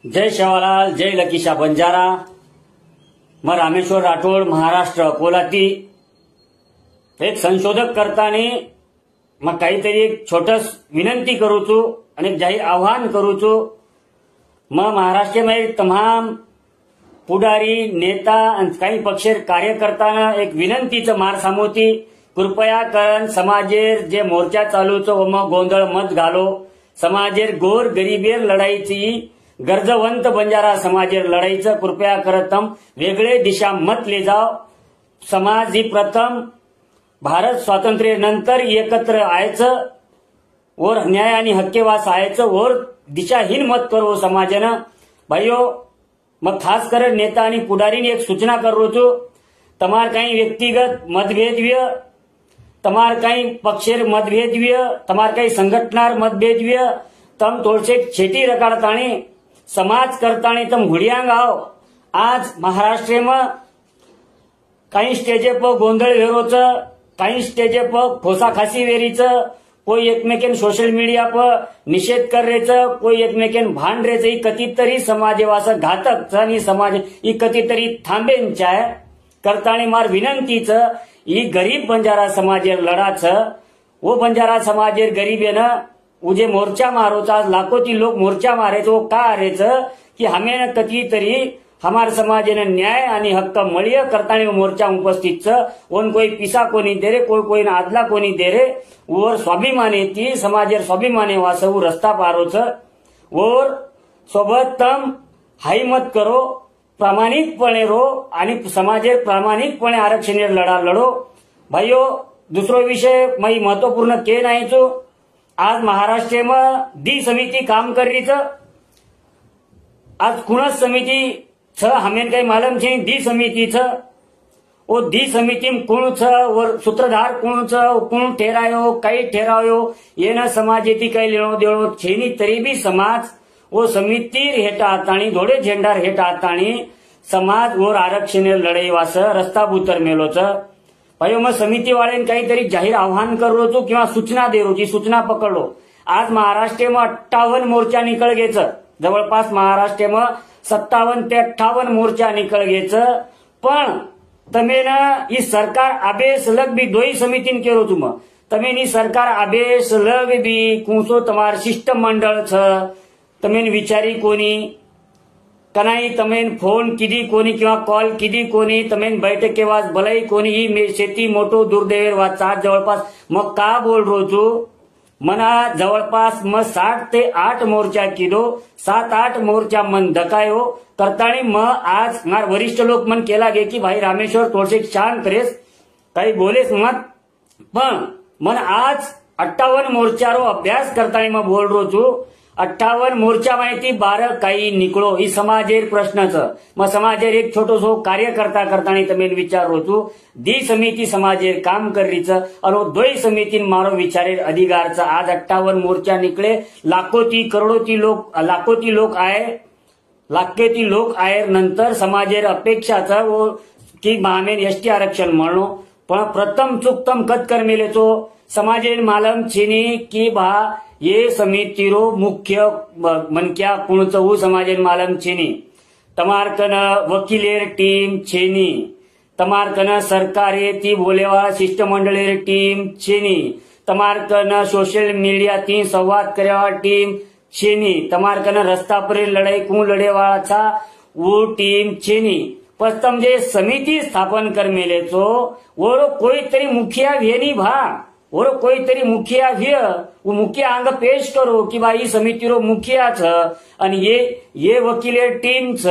जय शेवालाल, जय लकीशा बंजारा. मग रामेश्वर राठोड, महाराष्ट्र कोलाती. एक संशोधक करताना मग काहीतरी एक छोटस विनंती करूचो आणि एक जाहीर आव्हान करूचो. मग महाराष्ट्रामध्ये तमाम पुढारी नेता आणि काही पक्षेर कार्यकर्त्यांना एक विनंतीचं मार सामोती. कृपया करून समाजेर जे मोर्चा चालूचो मग गोंधळ मत घालो. समाजेर गोर गरीबेर लढाईची गरजवंत बंजारा समाजेर लढाईचं कृपया करतम वेगळे दिशा मत ले जाव. समाज ही प्रथम भारत स्वातंत्र्य नंतर एकत्र आयचं और न्याय आणि हक्केवास आयचं और दिशाहीन मत करो समाजानं. भाईओ, मग खास कर नेता आणि पुढारीने एक सूचना करो छो. तमार काही व्यक्तिगत मतभेद तमार काही पक्षेर मतभेद तमार काही संघटनार मतभेद तम थोडसे छेटी रकाडताणी समाज करताणी तम हुडियांग आओ. आज महाराष्ट्र में काही स्टेजे पर गोंधळ वेरोचं, काही स्टेजे पर खोसा खासी वेरीचं, कोई एकमेकेन सोशल मीडिया पर निषेध कररेचं, कोई एकमेकेन भांड रेचं. ही कधीतरी समाजवास घातक आणि समाज ही कधीतरी थांबेन चाय करताणी मार विनंतीचं. ही गरीब बंजारा समाजेर लढाचं. वो बंजारा समाजेर गरीबेनं उजे मोर्चा मारोचा. आज लाखोती लोक मोर्चा मारेचं. वो का आरेचं की हमें कधीतरी हमार समाजेने न्याय आणि हक्क मळीय करताना मोर्चा उपस्थित ओन कोई पिसा कोणी दे रे, कोई आदला कोणी दे रे. और स्वाभिमाने ती समाजेर स्वाभिमाने वासव रस्ता पारोच. और सोबत तम हाई मत करो, प्रामाणिकपणे रो आणि समाजेर प्रामाणिकपणे आरक्षणेर लढा लढो. भाईओ, दुसरो विषय मई महत्वपूर्ण के नाही छो. आज महाराष्ट्र में दी समिति काम कर रही छ. आज कुणस समिति छ हमें कई मालूम छे. दी समिति छ. वो दी समिति में कुण छ और सूत्रधार कुण छ, कुण ठहरायो, कई ठहरायो, ये न समाजेती कई लेणो देणो छेनी तरी भी समाज वो समिति हेठा आताणी धोड़े झेंडार हेठा आताणी समाज और आरक्षण लढाई वास रस्ता बुतर मेलो छ. भाई मग समिती वाले काहीतरी जाहीर आव्हान करो छो किंवा सूचना दे रो. जी सूचना पकडलो. आज महाराष्ट्र में 58 मोर्चा निकळ गेच. जवळपास महाराष्ट्र में 57 ते 58 मोर्चा निकळ गेच. पण तमें ई सरकार आबेस लग भी दोई समितीन केरो तुम. तमें ई सरकार आबेस लग भी कुसो तमार सिस्टम मंडळ छ. तमें विचारी कोणी कनाई तमें फोन किदी कोणी किंवा कॉल किदी कोणी तमें बैठकेवास भलाई कोणी ही शेती मोठो दुर्दैवेर वाचा. जवळपास मग का बोल रो छो. मना जवळपास मग 7 ते 8 मोर्चा किदो. 7-8 मोर्चा मन धकायो करताणी मग आज मार वरिष्ठ लोक मन केला गे की भाई रामेश्वर थोडसे शांत रेस, काही बोलेस मत. पण मन आज 58 मोर्चारो अभ्यास करताणी मग बोल रो छो. 58 मोर्चा माहिती 12 काही निकळो. ही समाजेर प्रश्नच. मग समाजेर एक छोटोसो कार्यकर्ता करतानी तमें विचारो छो. दी समिति समाजेर काम करीच और दोई समितीन मारो विचारेर अधिकारचा. आज 58 मोर्चा निकळे. लाखोती करोडोती लोक लाखोती लोक आयर नंतर समाजेर अपेक्षाचा वो की हमें एसटी आरक्षण म्हणो. पण प्रथम चुकतम कद कर मेलेचो समाजेर मालम छीनी की बा ये समितिरो मुख्य मनक्या कुणचवू समाजेर मालम छीनी. तमारकन वकीलेर टीम छेनी. तमारकन सरकारे ती बोलेवाळा शिष्टमंडळेर टीम छेनी. तमारकन सोशल मीडिया ती संवाद करेवाळा टीम छेनी. तमारकन रस्ता पर लड़ाई कु लड़ेवाळा छा वो टीम छेनी. पण तम जे समिति स्थापन कर मेले छो वो कोई तरी मुखिया वेनी भा और कोई तरी मुखिया वो मुखिया अंग पेश करो कि भाई समिति रो मुखिया छ आणि ये वकीलेर टीम छ.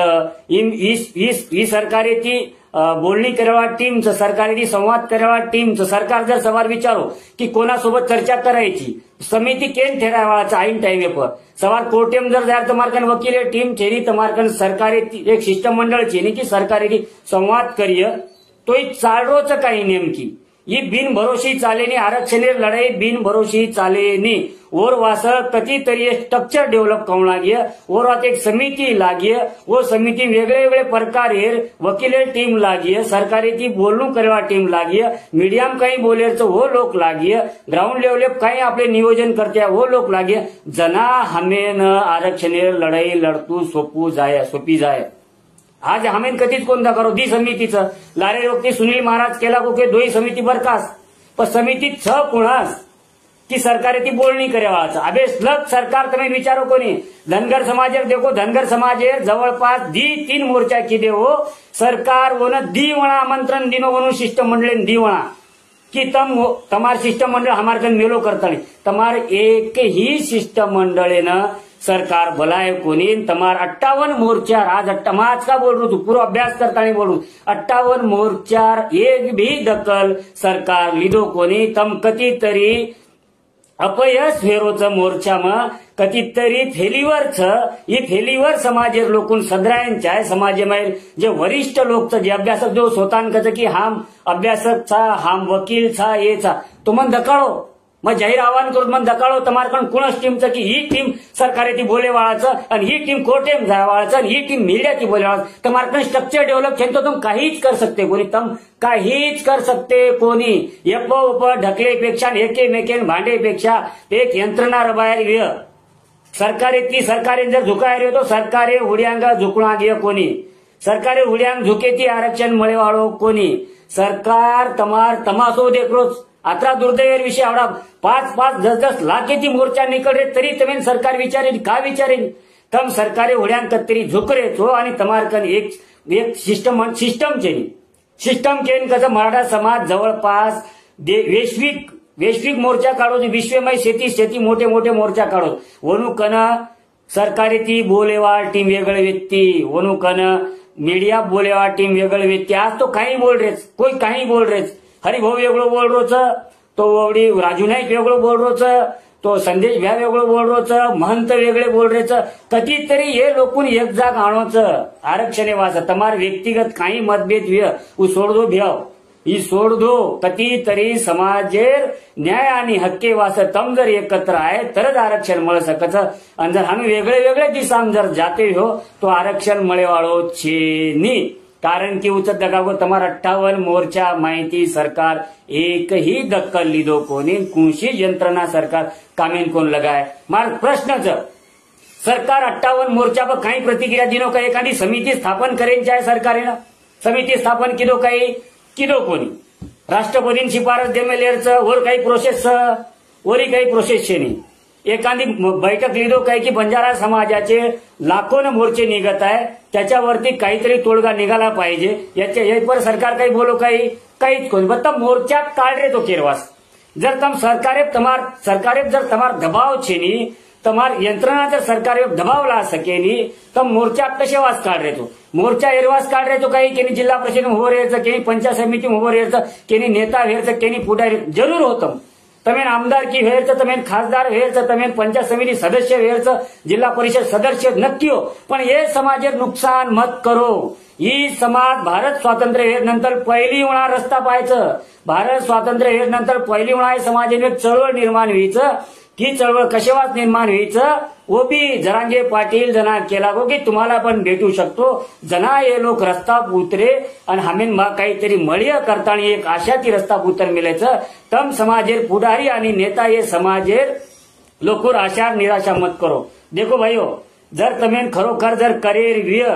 ही सरकारे ती बोलणी करेवा टीम छ. सरकारे ती संवाद करेवा टीम छ. सरकार जर सवार विचारो की कोणासोबत चर्चा करायची समिति केन ठहरावाचा आईन टाइम पर सवार कोर्टेम जर जाय तमारकन वकीलेर टीम छेनी. तमारकन सरकारे एक शिष्टमंडळ छेनी की सरकारे ती संवाद करिय तो चालरोच काही नेमकी ಈ ಬಿನ್ ಭರೋಸಿ ચાલેની આરક્ષણની લડાઈ બિન ભરોસી ચાલેની और वास कती तरी स्ट्रक्चर डेव्हलप करून लागिय और आता एक समिती लागिय वो समिती वेगळे वेगळे प्रकार वकीले टीम लागिय सरकारी ती बोलणू करवा टीम लागिय मीडियम काही बोलेरचं वो लोक लागिय ग्राउंड लेवल काही आपले नियोजन करते वो लोक लागिय जना हमेन आरक्षणेर लढाई लढतू सोपी जाय आज हमेन कधीच कोणता करो दी समितीचं लारे रोगती सुनील महाराज केला को के दोही समिती बरखास्त पण समितीत छ कुणास की सरकारे ती बोलणी करेवाचं अबे लग सरकार तुम्ही विचारो कोणी धनगर समाजेर देखो धनगर समाजेर जवळपास दी 3 मोर्चा की देवो सरकार वन दी वणा आमंत्रण दिनो वनु शिष्ट मंडळे दी वणा कि तमार शिष्ट मंडळ हमार कन मेलो करता तमार एक ही शिष्ट मंडळे न सरकार बोलाय कोणी तमार 58 मोर्चा आज 58 का बोल रू तू पूरा अभ्यास करता बोल रू 58 मोर्चार एक भी दखल सरकार लिदो कोणी तम कती तरी अपयश फेरोचं मोर्चाમાં कधीतरी फेलीवर समाजेर लोकून सदरायंच्या समाजेमध्ये जे वरिष्ठ लोक जे अभ्यासक जो स्वतःन कच की हाम अभ्यासक छा हाम वकील छा ये छा तुमन दकाळो मग जाहीर आव्हान करून मग दकाळो तमारकण कुणच टीमचं की ही टीम सरकारी ती बोले वाळाचं आणि ही टीम कोर्टेम जाय वाळाचं आणि ही टीम मीडिया ती बोले वाळाचं तमारकण स्ट्रक्चर डेव्हलप छेन तो तुम काहीच कर सकते कोणी तम काहीच कर सकते कोणी उप ढकलेपेक्षा एकेमेकेन भांडेपेक्षा एक यंत्रणा रबायर सरकारे जर झुकाय तो सरकारे हुड्यांग झुकणा गे कोणी सरकारे हुड्यांग झुके ती आरक्षण मळेवाळो कोणी सरकार तमासो देखरोच आता दुर्दैवेर विषय आवडा 5-10 लाखेची मोर्चा निकडे तरी तमेन सरकार विचारेन का विचारेन तम सरकारे हुड्यांग तरी झुकरेचो आणि तमारकन एक सिस्टम केन कसं मराठा समाज जवळपास वैश्विक मोर्चा काढो विश्वमय शेती मोठे मोर्चा काढो वनु कन सरकारी ती बोलेवाळ टीम वेगळे व्यक्ती वनु कन मीडिया बोलेवाळ टीम वेगळे व्यक्ती आज तो काही बोल रेच कोई काही बोल रेच हरिभाऊ वेगळो बोल रोच तो वडी राजू नाईक वेगळो बोल रोच तो संदेश भ्या वेगळो बोल रोच महंत वेगळे बोल रेच कधीतरी हे लोकून एक जाग आणोच आरक्षणे वाच तमार व्यक्तिगत काही मतभेद उ सोड दो भ्याव ही सोड दो कधीतरी समाजेर न्याय आणि हक्के वास तम जर एकत्र आहे तरच आरक्षण मिळ सकच आणि जर आम्ही वेगळे दिसाम जर जाते हो तो आरक्षण मळेवाळो छेनी कारण की उचत दगागो तमार 58 मोर्चा माहिती सरकार एक ही दक्कल लिदो कोणी कुंशी यंत्रणा सरकार कामेन कोण लगाय मार प्रश्नच सरकार 58 मोर्चा पर काही प्रतिक्रिया दिनो का एखादी समिती स्थापन करेन चाहे सरकारेनं समिती स्थापन किदो कोणी राष्ट्रपतीन शिफारस देमेलेरचं वर काही प्रोसेस वरी काही प्रोसेस छे नाही एखादी बैठक लिदो काही की बंजारा समाजाचे लाखोन मोर्चे निघत आहे त्याच्यावरती काहीतरी तोडगा निघाला पाहिजे यावर सरकार काही बोलो काहीच कोणी बत्ता मोर्चात काढ रे तो केरवास जर तम सरकारे जर तमार दबाव छेनी तमार यंत्रणा जर सरकार दबाव ला सकेनी तब मोर्चात कसे वास काढ रे तो मोर्चा एरवास काढ रे तो काही केनी जिल्हा परिषद उभं राहायचं केनी पंचायत समिती उभं राहायचं केनी नेता व्हायचं केनी पुढारी जरूर होतं तमेन आमदारकी व्हायचं तमेन खासदार व्हायचं तमेन पंचायत समिती सदस्य व्हायचं जिल्हा परिषद सदस्य नक्की हो पण हे समाजेर नुकसान मत करो ही समाज भारत स्वातंत्र्य नंतर पहिली वेळा रस्ता पाहायचं भारत स्वातंत्र्य नंतर पहिली वेळा समाजाने चळवळ निर्माण व्हायचं ही चळवळ कशावाच निर्माण व्हायचं ओबी जरांगे पाटील जना केला गो की तुम्हाला पण भेटू शकतो जना हे लोक रस्ता उतरे आणि हमेन काहीतरी मळीय करताना एक आशा ती रस्ता उतर मिळायचं तम समाजेर पुढारी आणि नेता ये समाजेर लोकोर आशा निराशा मत करो देखो भाईओ जर तमेन खरोखर जर करेर विय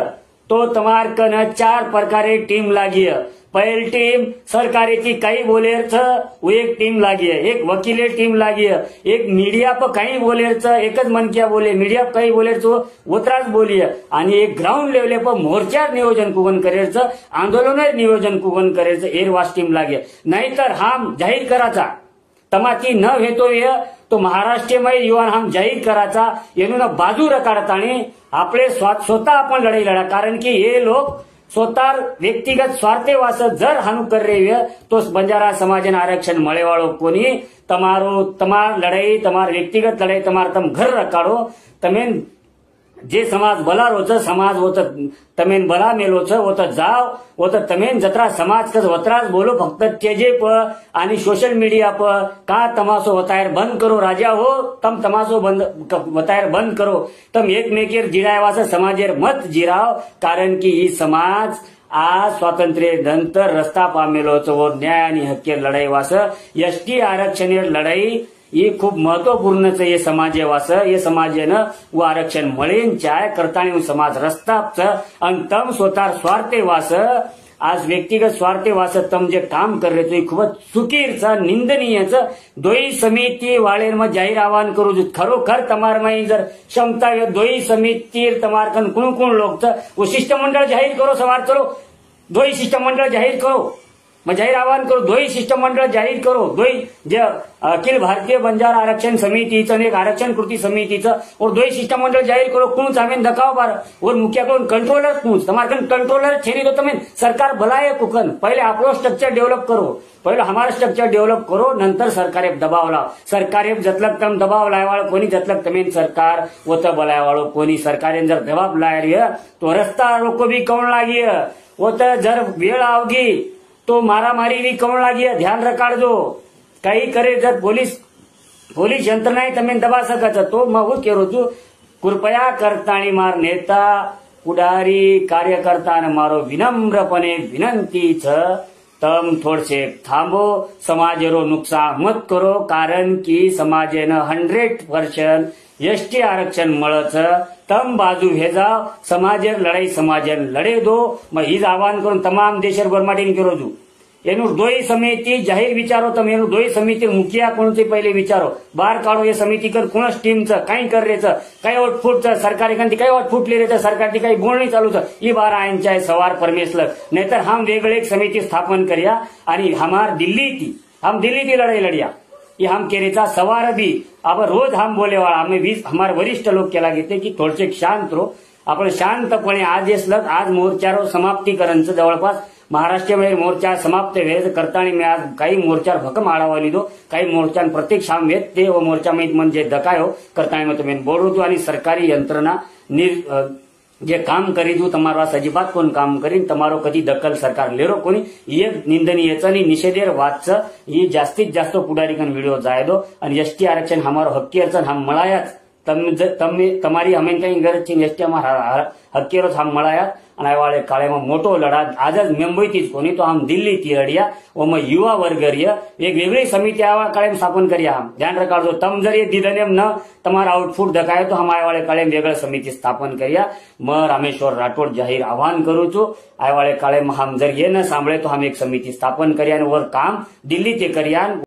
तो तमार कन 4 प्रकारे टीम लागिय पहली टीम सरकारी की काही बोलेरच एक टीम लागी है एक वकीले टीम लागी है एक मीडिया पर काही बोलेरच एकच मनक्या बोले मीडिया काही बोलेरच ओत्राच बोली है आणि एक ग्राउंड लेवल पर मोर्चा नियोजन कुगन करेरच आंदोलन नियोजन कुगन करेरच एरवास टीम लागी नाहीतर हम जाहीर कराचा तमाची न भेटो तो महाराष्ट्रमय युवा हम जाहीर कराचा येणून बाजू रकाडतानी आपले स्वतः आपण लढाई लढा कारण की हे लोक स्वतः व्यक्तिगत स्वार्थे वास जर हानु कर रही है तो बंजारा समाजन आरक्षण मळेवाळो कोनी तमार लड़ाई तमार व्यक्तिगत लड़ाई तमार तम घर रकाड़ो तमेन जे समाज बलारो छ समाज वो तो तमेन बला मेलो छ वो तो जाव वो तो तमेन जत्रा समाज कस वत्राज बोलो फक्त तेजे पर आणि सोशल मीडिया पर का तमाशो वतायर बंद करो राजा हो तम तमाशो बंद वतायर बंद करो तम एकमेकेर जिरायवास समाजेर मत जिराव कारण की ही समाज आज स्वातंत्र्य नंतर रस्ता पामेलो छ वो न्याय आणि हक्केर लढाई वास एसटी आरक्षणेर लढाई ये खूप महत्वपूर्ण छ ये समाजे वास ये समाजेनं वो आरक्षण मळेन चाय करतानी समाज रस्ता छ आणि तम स्वतः स्वार्थे वास आज व्यक्तिगत स्वार्थे वास तम जे काम कर रहे तो खूब चुकीर छ निंदनीय छ दोई समिति वाळेर में जाहीर आह्वान करू जो खरोखर तमार में जर क्षमता दोई समिति तमार कन कुण कुण लोग छ वो शिष्टमंडळ जाहीर करो सवार चलो दोई शिष्टमंडळ जाहीर करो मैं जाहीर आह्वान करो दोई शिष्टमंडळ जाहीर करो दोई जे अखिल भारतीय बंजारा आरक्षण समितीचं एक आरक्षण कृती समितीचं और दोई शिष्टमंडळ जाहीर करो कौन आमेन दकाव बार और मुख्य कौन कंट्रोलर कौन तुम्हारे कंट्रोलर छेनी दो तमें सरकार भलाए कुकन पहले आपलो स्ट्रक्चर डेवलप करो पहले हमारा स्ट्रक्चर डेवलप करो नंतर सरकारे दबाव लाव सरकारे जतलक तम दबाव लायवाळो कोणी जतलक तमेन सरकार वो तो बलायवाळो कोणी सरकारे जर दबाव लाय रही तो रस्ता रोको भी कौन लागी वो तो जर वेळ आवगी तो मारामारी भी कौन लागी ध्यान रखाड़ो कई करे जब पुलिस यंत्रणा तमें दबा सकत तो मैं वो कह छु कृपया करताणी मार नेता पुढारी कार्यकर्ता ने मारो विनम्रपणे विनंती छ तम थोड़से थांबो समाजेरो नुकसान मत करो कारण की समाजेनं 100% एसटी आरक्षण मळच तम बाजू भेजा समाजेर लड़ाई समाजेर लड़े दो मैं हीज आह्वान करून तमाम देशर गवर्नमेंट करो छू एनु दोई समिति जाहीर विचारो तमे एनु दोई समिति मुखिया कोण से पहले विचारो बाहर काढो ये समिति कर कोणच टीम छ काही कर रे छ काही आउटफुट छ सरकारी कंती काही आउटफुट ले रे छ सरकारची काही बोलणी चालू छ ई बार आयनचाय सवार परमेश्वर नहींतर हम वेगळे एक समिति स्थापन करिया आणि हमार दिल्ली थी लड़ाई लड़िया ये हम केरेचा सवार भी अब रोज हम बोले वाला हमें हमारे वरिष्ठ लोग केला घेते की थोडसे शांत रहो आपण शांतपणे आज मोर्चारो समाप्तीकरण जवळपास महाराष्ट्रामध्ये मोर्चा समाप्त व्हायचं करताना मी आज काही मोर्चार भक्कम आढावा लिधो काही मोर्चान प्रत्येक सामने ते व मोर्चा में म्हणजे दकायो करताना मैं तुम्हें बोलू आणि सरकारी यंत्रणा जे काम करी दू तमारा अजिबात कोण काम करीन तमारो कधी दखल सरकार लेरो कोणी ये निंदनीयच आणि निषेधेर वाच ही जास्तीत जास्त पुढारीकन व्हिडिओ जायदो आणि एसटी आरक्षण हमारो हक्कीरच हम मळायाच तमारी हमें कहीं गरज छे एसटी हमारा हक्कीरोच हम मळायात आणि वाले काळे में मोटो लड़ा आज मुंबई थी कोनी तो हम दिल्ली थी लड़िया वो मैं युवा वर्ग रिया एक वेगळी समिति आवा काळे में स्थापन करिया हम ध्यान रखाड़ो तम जर ये दीदने न तमारा आउटपुट दखाए तो हम आए वाले काळे में वेगळ समिति स्थापन करिया मैं रामेश्वर राठोड जाहीर आह्वान करू छू आए वाले काळे में हम जर ये न सांभळे तो हम एक समिति स्थापन करिया और काम दिल्ली ते करिया।